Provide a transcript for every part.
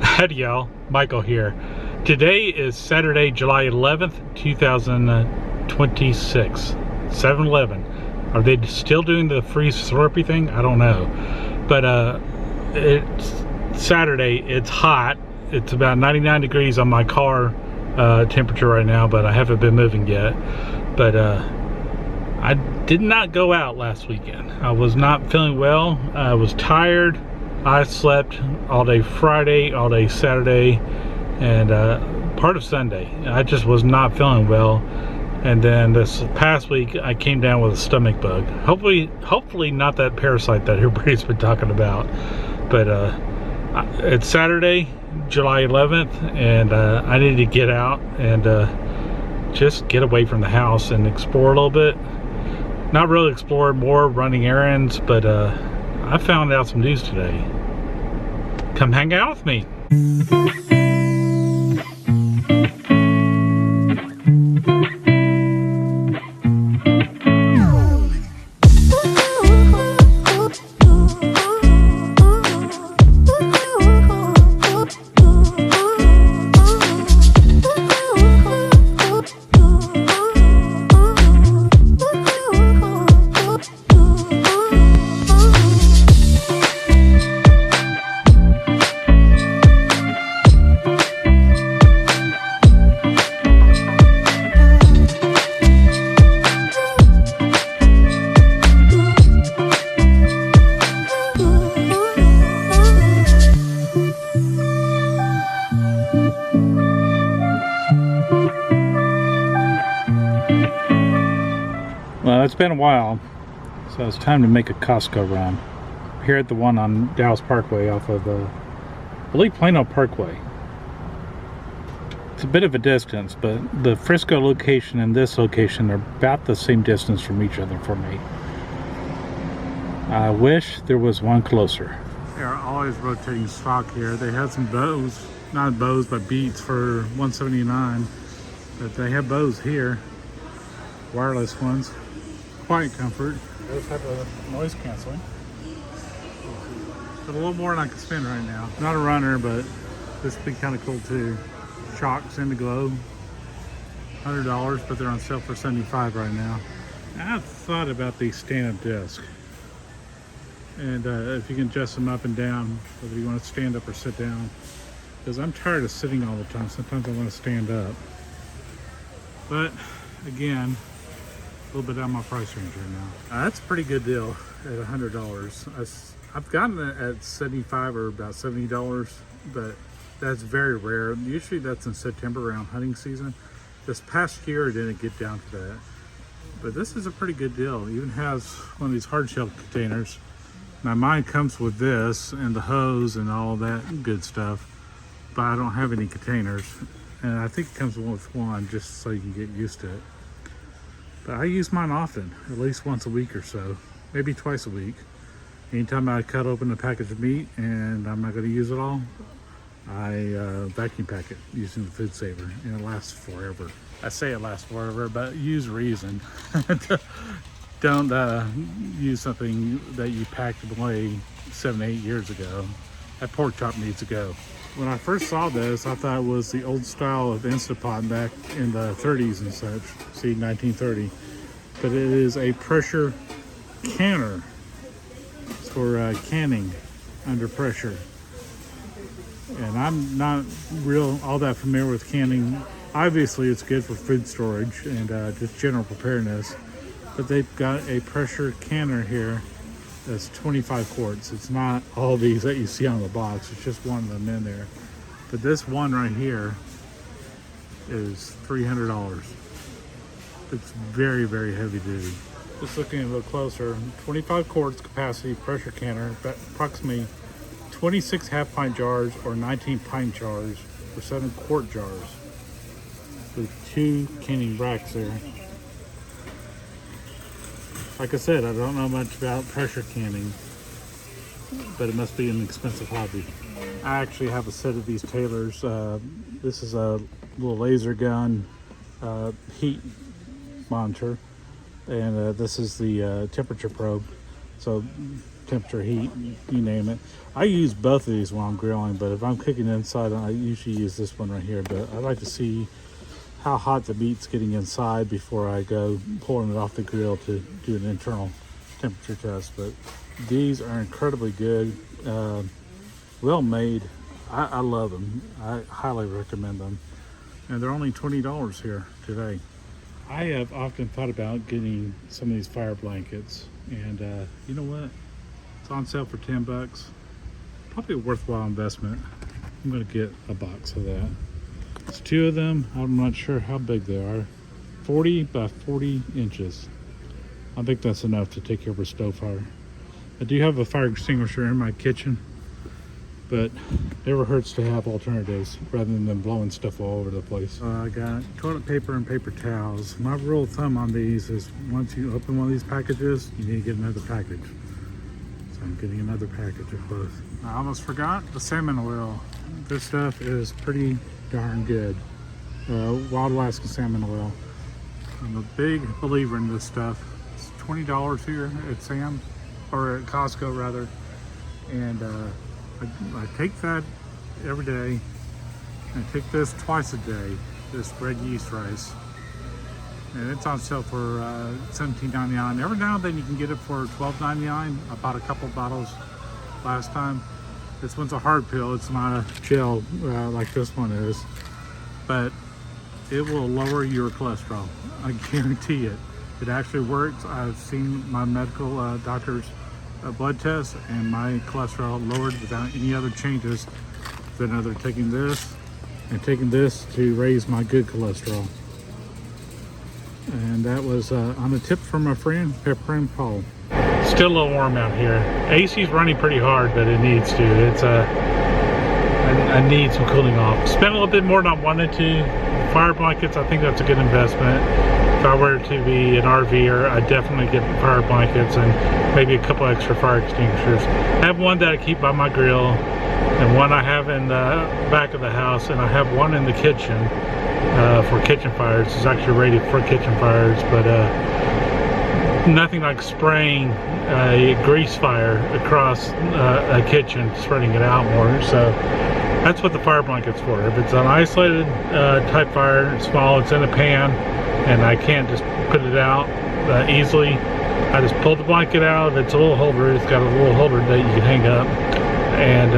Howdy y'all, Michael here. Today is Saturday, July 11th, 2026. 7-Eleven. Are they still doing the free Slurpee thing? I don't know. But it's Saturday, it's hot. It's about 99 degrees on my car temperature right now, but I haven't been moving yet. But I did not go out last weekend. I was not feeling well. I was tired. I slept all day Friday, all day Saturday, and part of Sunday. I just was not feeling well. And then this past week, I came down with a stomach bug. Hopefully not that parasite that everybody's been talking about. But it's Saturday, July 11th, and I need to get out and just get away from the house and explore a little bit. Not really explore, more running errands, but I found out some news today. Come hang out with me. Well, it's been a while, so it's time to make a Costco run. Here at the one on Dallas Parkway off of I believe Plano Parkway. It's a bit of a distance, but the Frisco location and this location are about the same distance from each other for me. I wish there was one closer. They are always rotating stock here. They have some bows, not bows, but beats for $179. But they have bows here, wireless ones. Quiet comfort. Those have a noise canceling. But a little more than I can spend right now. Not a runner, but this would be kind of cool too. Shocks in the glow. $100, but they're on sale for $75 right now. I've thought about these stand-up desks. And if you can adjust them up and down, whether you want to stand up or sit down. Because I'm tired of sitting all the time. Sometimes I want to stand up. But again, a little bit out of my price range right now. That's a pretty good deal at $100. I've gotten it at $75 or about $70, but that's very rare. Usually that's in September around hunting season. This past year I didn't get down to that. But this is a pretty good deal. It even has one of these hard shell containers. Now mine comes with this and the hose and all that good stuff, but I don't have any containers. And I think it comes with one just so you can get used to it. But I use mine often, at least once a week or so, maybe twice a week. Anytime I cut open a package of meat and I'm not going to use it all, I vacuum pack it using the food saver, and it lasts forever. I say it lasts forever, but use reason. Don't use something that you packed away 7-8 years ago. That pork chop needs to go. When I first saw this, I thought it was the old style of Instant Pot back in the 30s and such. See, 1930. But it is a pressure canner. It's for canning under pressure. And I'm not all that familiar with canning. Obviously, it's good for food storage and just general preparedness. But they've got a pressure canner here that's 25 quarts. It's not all these that you see on the box. It's just one of them in there. But this one right here is $300. It's very, very heavy duty. Just looking a little closer, 25 quarts capacity pressure canner, approximately 26 half pint jars or 19 pint jars or 7 quart jars with 2 canning racks there. Like I said, I don't know much about pressure canning, but it must be an expensive hobby. I actually have a set of these Taylors. This is a little laser gun heat monitor, and this is the temperature probe. So temperature, heat, you name it. I use both of these while I'm grilling, but if I'm cooking inside, I usually use this one right here. But I like to see how hot the meat's getting inside before I go pulling it off the grill to do an internal temperature test. But these are incredibly good, well made. I love them. I highly recommend them. And they're only $20 here today. I have often thought about getting some of these fire blankets, and you know what? It's on sale for 10 bucks. Probably a worthwhile investment. I'm gonna get a box of that. It's 2 of them. I'm not sure how big they are. 40 by 40 inches. I think that's enough to take care of a stove fire. I do have a fire extinguisher in my kitchen, but it never hurts to have alternatives rather than blowing stuff all over the place. I got toilet paper and paper towels. My rule of thumb on these is once you open one of these packages, you need to get another package. So I'm getting another package of both. I almost forgot the salmon oil. This stuff is pretty darn good. Wild Alaska salmon oil. I'm a big believer in this stuff. It's $20 here at Sam, or at Costco rather. And I take that every day. I take this twice a day, this red yeast rice. And it's on sale for $17.99. Every now and then you can get it for $12.99. I bought a couple bottles last time. This one's a hard pill. It's not a gel like this one is. But it will lower your cholesterol. I guarantee it. It actually works. I've seen my medical doctor's blood test, and my cholesterol lowered without any other changes than other taking this and taking this to raise my good cholesterol. And that was on a tip from my friend Pepper and Paul. Still a little warm out here. AC's running pretty hard, but it needs to. It's I need some cooling off. Spent a little bit more than I wanted to. Fire blankets, I think that's a good investment. If I were to be an RVer, I'd definitely get fire blankets and maybe a couple extra fire extinguishers. I have one that I keep by my grill, and one I have in the back of the house, and I have one in the kitchen for kitchen fires. It's actually rated for kitchen fires, but nothing like spraying a grease fire across a kitchen, spreading it out more. So that's what the fire blanket's for. If it's an isolated type fire, it's small, it's in a pan, and I can't just put it out easily, I just pull the blanket out. If it's a little holder, it's got a little holder that you can hang up, and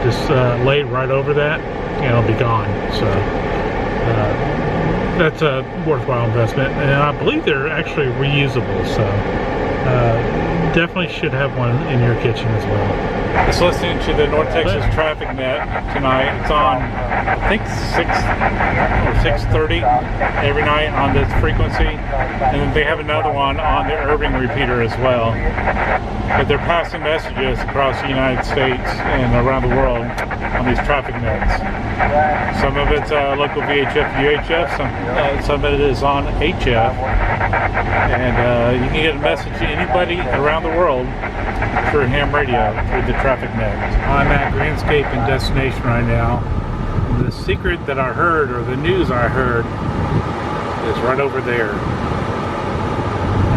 just lay it right over that, and it'll be gone. So that's a worthwhile investment, and I believe they're actually reusable, so definitely should have one in your kitchen as well. I was listening to the North Texas Traffic Net tonight. It's on, I think, 6 or 6:30 every night on this frequency, and then they have another one on the Irving repeater as well. But they're passing messages across the United States and around the world on these traffic nets. Some of it's local VHF, UHF, some of it is on HF, and you can get a message to anybody around the world through ham radio through the traffic net. I'm at Grandscape and Destination right now. The secret that I heard, or the news I heard, is right over there.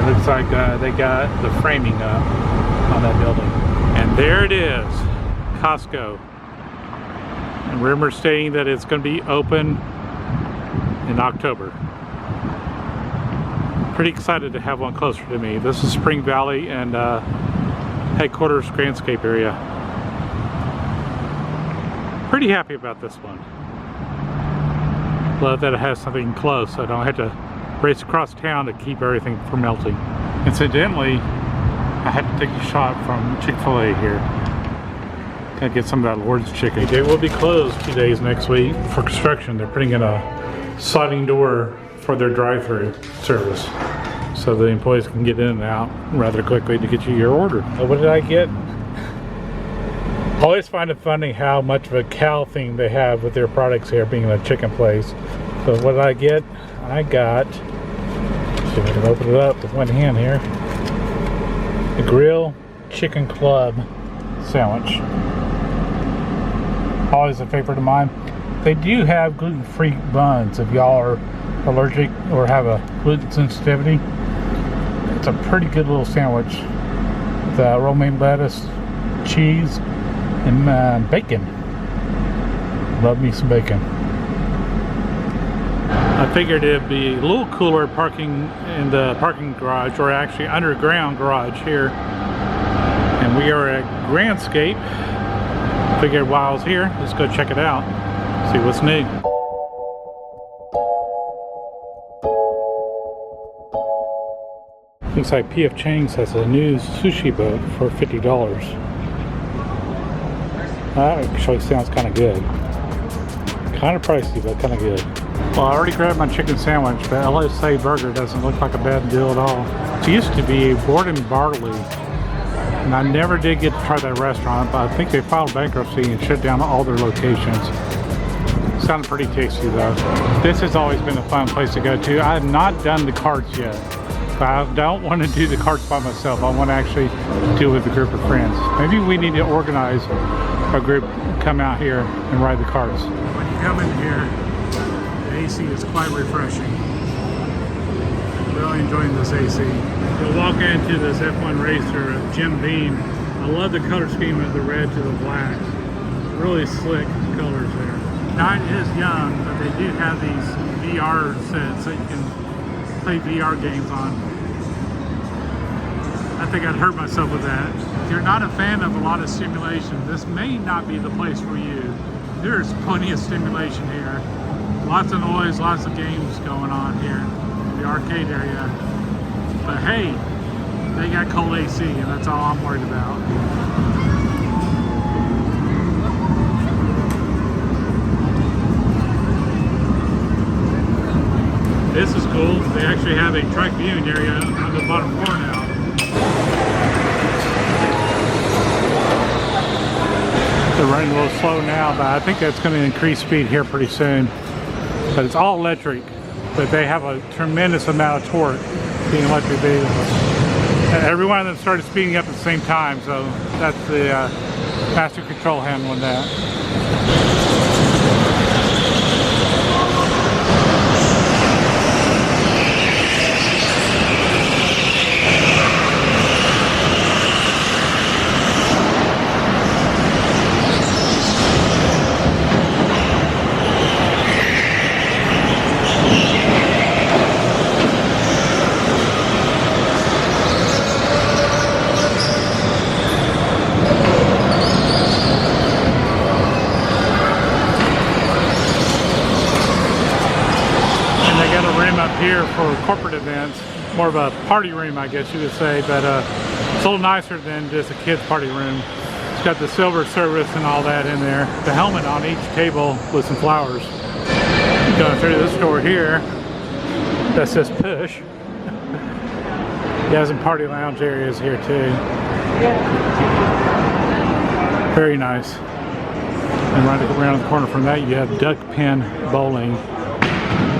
It looks like they got the framing up on that building. And there it is, Costco. And rumors stating that it's going to be open in October. Pretty excited to have one closer to me. This is Spring Valley and headquarters Grandscape area. Pretty happy about this one. Love that it has something close, so I don't have to race across town to keep everything from melting. Incidentally, I had to take a shot from Chick-fil-A here. Gotta get some of that Lord's chicken. They will be closed 2 days next week for construction. They're putting in a sliding door for their drive-through service, so the employees can get in and out rather quickly to get you your order. What did I get? I always find it funny how much of a cow thing they have with their products here, being a chicken place. So what did I get? I got, see if I can open it up with one hand here, the Grill Chicken Club sandwich. Always a favorite of mine. They do have gluten-free buns if y'all are allergic or have a gluten sensitivity. It's a pretty good little sandwich. with romaine lettuce, cheese, and bacon. Love me some bacon. I figured it'd be a little cooler parking in the parking garage, or actually underground garage here. And we are at Grandscape. Figured while I was here, let's go check it out, see what's new. Looks like P.F. Chang's has a new sushi boat for $50. That actually sounds kind of good. Kind of pricey, but kind of good. Well, I already grabbed my chicken sandwich, but LSA Burger doesn't look like a bad deal at all. It used to be Board and Barley, and I never did get to try that restaurant, but I think they filed bankruptcy and shut down all their locations. Sounded pretty tasty though. This has always been a fun place to go to. I have not done the carts yet, but I don't want to do the carts by myself. I want to actually do it with a group of friends. Maybe we need to organize a group, come out here and ride the carts. When you come in here, the AC is quite refreshing. Really enjoying this AC. You'll walk into this F1 racer, Jim Beam. I love the color scheme of the red to the black. Really slick colors there. Night is young, but they do have these VR sets that you can play VR games on. I think I'd hurt myself with that. If you're not a fan of a lot of stimulation, this may not be the place for you. There's plenty of stimulation here. Lots of noise, lots of games going on here in the arcade area. But hey, they got cold AC, and that's all I'm worried about. This is cool. They actually have a track viewing area on the bottom floor now. They're running a little slow now, but I think that's going to increase speed here pretty soon. But it's all electric, but they have a tremendous amount of torque being electric vehicles. And every one of them started speeding up at the same time, so that's the master control handling that. Here for corporate events, more of a party room, I guess you could say, but it's a little nicer than just a kid's party room. It's got the silver service and all that in there. The helmet on each table with some flowers. Going through this door here that says push. It has some party lounge areas here too. Very nice. And right around the corner from that you have duck pin bowling.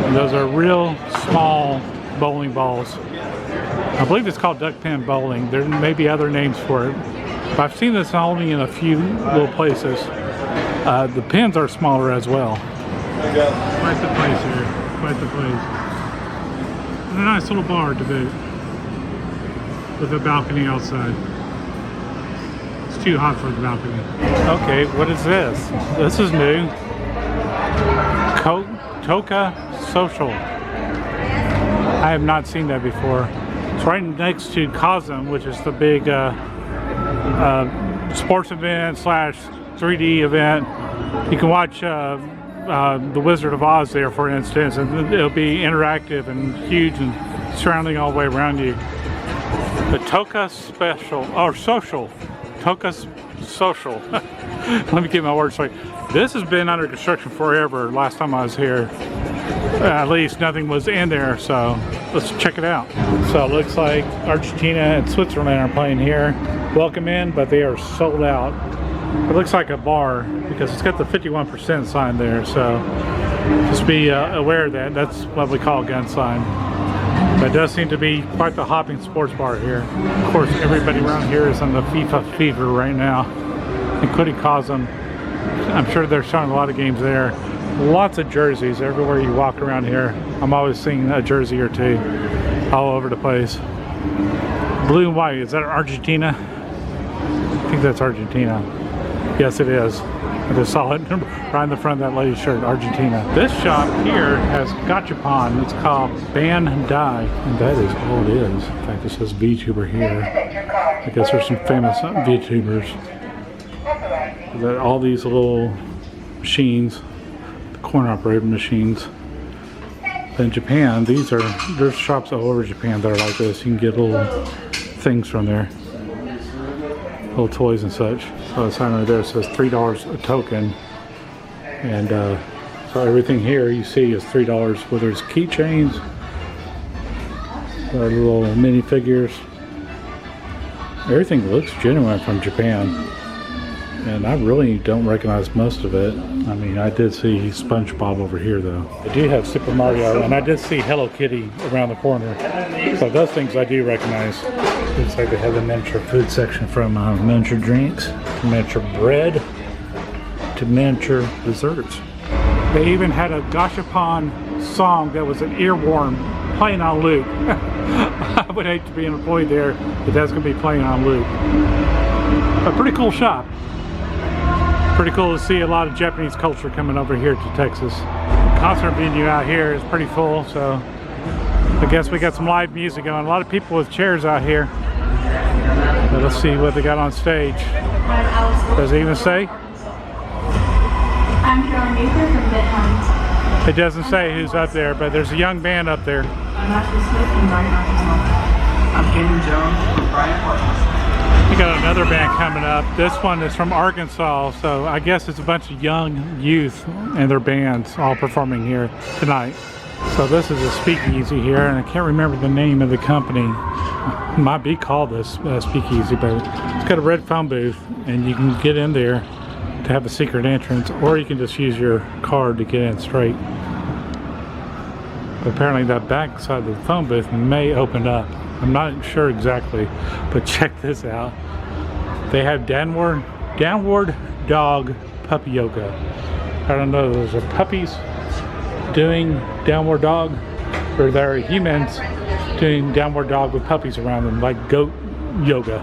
And those are real small bowling balls. I believe it's called duck pin bowling. There may be other names for it, but I've seen this only in a few little places. The pins are smaller as well. Quite the place here. Quite the place. And a nice little bar to boot, with a balcony outside. It's too hot for the balcony. Okay, what is this? This is new. Toka Social. I have not seen that before. It's right next to Cosm, which is the big sports event slash 3D event. You can watch The Wizard of Oz there, for instance, and it'll be interactive and huge and surrounding all the way around you. The Toka Special, or Social. Toka Social. Let me get my words straight. This has been under construction forever. Last time I was here, at least nothing was in there, so let's check it out. So it looks like Argentina and Switzerland are playing here. Welcome in, but they are sold out. It looks like a bar because it's got the 51% sign there, so just be aware of that. That's what we call a gun sign. But it does seem to be quite the hopping sports bar here. Of course, everybody around here is on the FIFA fever right now, including Cosm. I'm sure they're showing a lot of games there. Lots of jerseys everywhere you walk around here. I'm always seeing a jersey or 2 all over the place. Blue and white, is that Argentina? I think that's Argentina. Yes, it is. I just saw it right in the front of that lady's shirt, Argentina. This shop here has gachapon. It's called Bandai, and that is all it is. In fact, it says VTuber here. I guess there's some famous VTubers. All these little machines, the coin-operated machines. In Japan, there's shops all over Japan that are like this. You can get little things from there. Little toys and such. So the sign right there says $3 a token, and so everything here you see is $3. Whether it's keychains, or little minifigures, everything looks genuine from Japan, and I really don't recognize most of it. I mean, I did see SpongeBob over here though. I do have Super Mario, and I did see Hello Kitty around the corner. So those things I do recognize. Looks like they have the miniature food section, from miniature drinks to miniature bread to miniature desserts. They even had a gachapon song that was an earworm playing on loop. I would hate to be an employee there, but that's going to be playing on loop. A pretty cool shop. Pretty cool to see a lot of Japanese culture coming over here to Texas. The concert venue out here is pretty full, so I guess we got some live music going. A lot of people with chairs out here. But let's see what they got on stage. Does it even say? I'm Carol Mather from Denton County. It doesn't say who's up there, but there's a young band up there. I'm Ashley Smith from Brian, Arkansas. I'm Kendra Jones from Brian, Arkansas. We got another band coming up. This one is from Arkansas, so I guess it's a bunch of young youth and their bands all performing here tonight. So this is a speakeasy here, and I can't remember the name of the company. It might be called this speakeasy, but it's got a red phone booth, and you can get in there to have a secret entrance, or you can just use your card to get in straight. Apparently that back side of the phone booth may open up. I'm not sure exactly, but check this out. They have downward dog puppy yoga. I don't know, those are puppies doing downward dog, or they're humans doing downward dog with puppies around them, like goat yoga.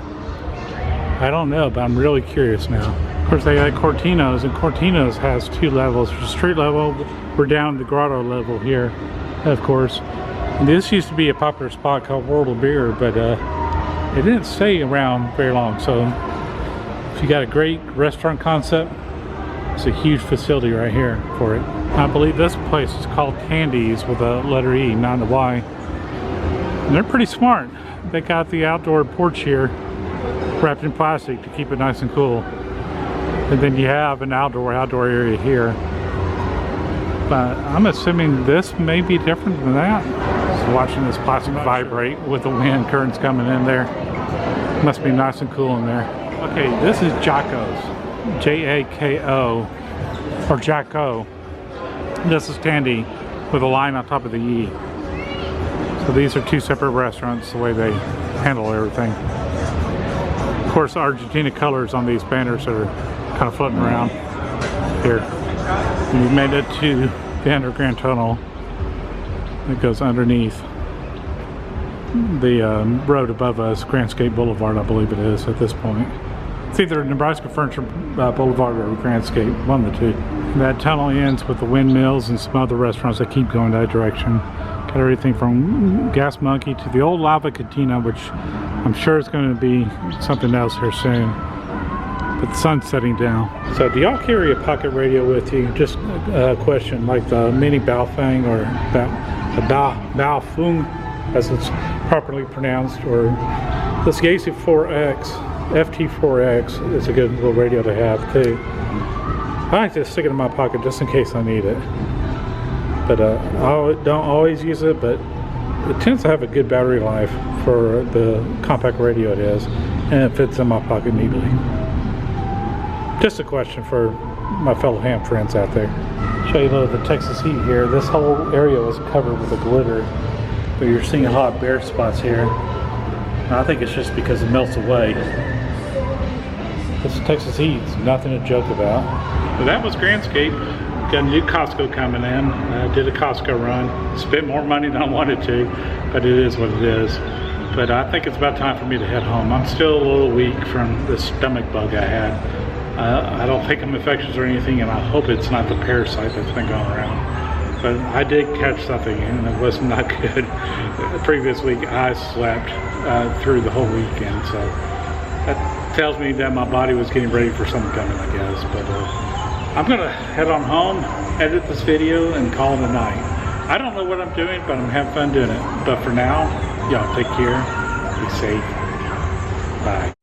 I don't know, but I'm really curious now. Of course, they got Cortinos, and Cortinos has two levels. There's street level, we're down to grotto level here, of course. And this used to be a popular spot called World of Beer, but it didn't stay around very long. So if you got a great restaurant concept, it's a huge facility right here for it. I believe this place is called Tandy's with a letter E, not a Y. And they're pretty smart. They got the outdoor porch here wrapped in plastic to keep it nice and cool. And then you have an outdoor area here. But I'm assuming this may be different than that. Just watching this plastic vibrate with the wind currents coming in there. Must be nice and cool in there. Okay, this is Jacko's. J-A-K-O, or Jacko. This is Tandy with a line on top of the E. So these are two separate restaurants, the way they handle everything. Of course, Argentina colors on these banners are kind of floating around here. We made it to the underground tunnel that goes underneath the road above us, Grandscape Boulevard, I believe it is at this point. It's either Nebraska Furniture Boulevard or Grandscape, one of the two. That tunnel ends with the windmills and some other restaurants that keep going that direction. Got everything from Gas Monkey to the old Lava Cantina, which I'm sure is going to be something else here soon. But the sun's setting down. So do y'all carry a pocket radio with you? Just a question, like the mini Baofeng or Baofeng, as it's properly pronounced, or this Yaesu 4X, FT4X is a good little radio to have too. I like to stick it in my pocket just in case I need it. But I don't always use it, but it tends to have a good battery life for the compact radio it is, and it fits in my pocket neatly. Just a question for my fellow ham friends out there. Show you a little of the Texas heat here. This whole area was covered with a glitter, but you're seeing a lot of bare spots here. And I think it's just because it melts away. This Texas heat is nothing to joke about. So that was Grandscape. Got a new Costco coming in. Did a Costco run. Spent more money than I wanted to, but it is what it is. But I think it's about time for me to head home. I'm still a little weak from the stomach bug I had. I don't think I'm infectious or anything, and I hope it's not the parasite that's been going around. But I did catch something, and it was not good. The previous week, I slept through the whole weekend, so that tells me that my body was getting ready for something coming, I guess. But I'm gonna head on home, edit this video, and call it a night. I don't know what I'm doing, but I'm having fun doing it. But for now, y'all take care, be safe, bye.